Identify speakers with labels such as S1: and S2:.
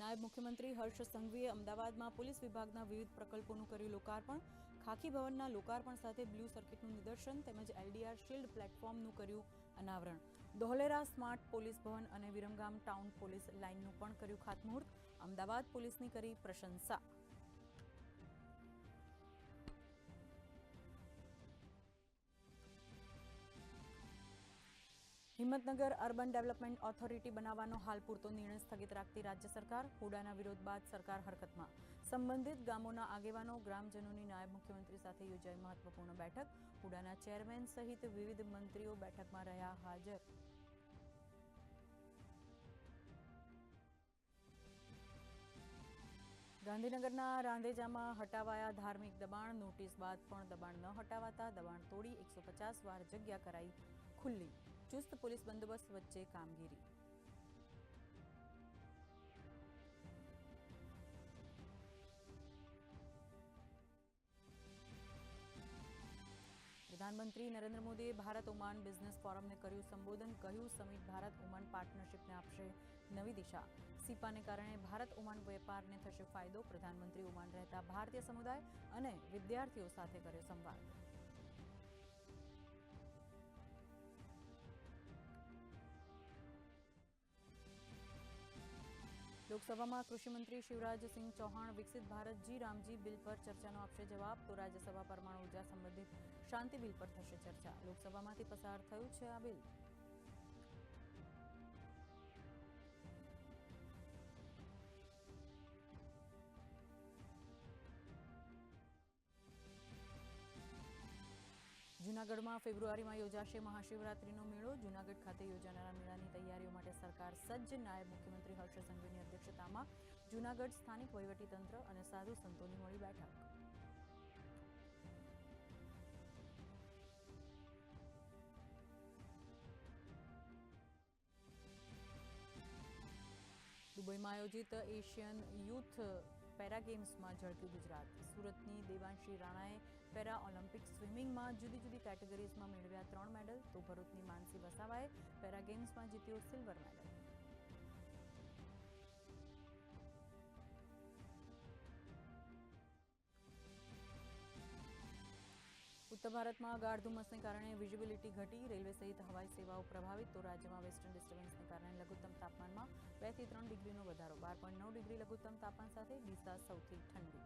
S1: નાયબ મુખ્યમંત્રી હર્ષ સંઘવીએ અમદાવાદમાં પોલીસ વિભાગના વિવિધ પ્રકલ્પોનું કર્યું લોકાર્પણ. ખાખી ભવનના લોકાર્પણ સાથે બ્લુ સર્કિટનું નિદર્શન તેમજ LDR શિલ્ડ પ્લેટફોર્મનું કર્યું અનાવરણ. ધોલેરા સ્માર્ટ પોલીસ ભવન અને વિરમગામ ટાઉન પોલીસ લાઇનનું પણ કર્યું ખાતમુહૂર્ત. અમદાવાદ પોલીસની કરી પ્રશંસા. હિંમતનગર અર્બન ડેવલપમેન્ટ ઓથોરિટી બનાવવાનો હાલ પૂરતો નિર્ણય સ્થગિત રાખતી રાજ્ય સરકાર. હુડાના વિરોધ બાદ સરકાર હરકતમાં. સંબંધિત ગામોના આગેવાનો ગ્રામજનોની નાયબ મુખ્યમંત્રી સાથે યોજાઈ મહત્વપૂર્ણ બેઠક. હુડાના ચેરમેન સહિત વિવિધ મંત્રીઓ બેઠકમાં રહ્યા હાજર. ગાંધીનગરના રાંધેજામાં હટાવાયા ધાર્મિક દબાણ. નોટિસ બાદ પણ દબાણ ન હટાવાતા દબાણ તોડી 150 વાર જગ્યા કરાઈ ખુલ્લી. ચુસ્ત પોલીસ બંદોબસ્ત વચ્ચે કામગીરી. પ્રધાનમંત્રી નરેન્દ્ર મોદીએ ભારત ઓમાન બિઝનેસ ફોરમને કર્યું સંબોધન. કહ્યું, સમિટ ભારત ઓમાન પાર્ટનરશિપને આપશે નવી દિશા. સીપાને કારણે ભારત ઓમાન વેપારને થશે ફાયદો. પ્રધાનમંત્રી ઓમાન રહેતા ભારતીય સમુદાય અને વિદ્યાર્થીઓ સાથે કર્યો સંવાદ. લોકસભામાં કૃષિમંત્રી શિવરાજસિંહ ચૌહાણ વિકસિત ભારત જી રામજી બિલ પર ચર્ચાનો આપશે જવાબ. તો રાજ્યસભા પરમાણુ ઉર્જા સંબંધિત શાંતિ બિલ પર થશે ચર્ચા. લોકસભામાંથી પસાર થયું છે આ બિલ. જૂનાગઢમાં ફેબ્રુઆરીમાં યોજાશે મહાશિવરાત્રીનો મેળો. જૂનાગઢ ખાતે યોજાનારા મેળાની તૈયારીઓ માટે સરકાર સજ્જ. નાયબ મુખ્યમંત્રી હર્ષ સંઘવીની અધ્યક્ષતામાં જૂનાગઢ સ્થાનિક વહીવટીતંત્ર અને સાધુ સંતોની મળી બેઠક. દુબઈમાં આયોજિત એશિયન યુથ પેરા ગેમ્સમાં ઝળક્યું ગુજરાત. સુરતની દેવાંશી રાણાએ પેરા ઓલિમ્પિક સ્વિમિંગમાં જુદી જુદી કેટેગરીઝમાં મેળવ્યા 3 મેડલ. તો ભરૂચની માનસી વસાવાએ પેરા ગેમ્સમાં જીત્યો સિલ્વર મેડલ. ઉત્તર ભારતમાં ગાઢ ધુમ્મસને કારણે વિઝિબિલિટી ઘટી. રેલવે સહિત હવાઈ સેવાઓ પ્રભાવિત. તો રાજ્યમાં વેસ્ટર્ન ડિસ્ટર્બન્સને કારણે લઘુત્તમ તાપમાનમાં 2 થી 3 ડિગ્રીનો વધારો. 12.9 ડિગ્રી લઘુત્તમ તાપમાન સાથે ડીસા સૌથી ઠંડુ.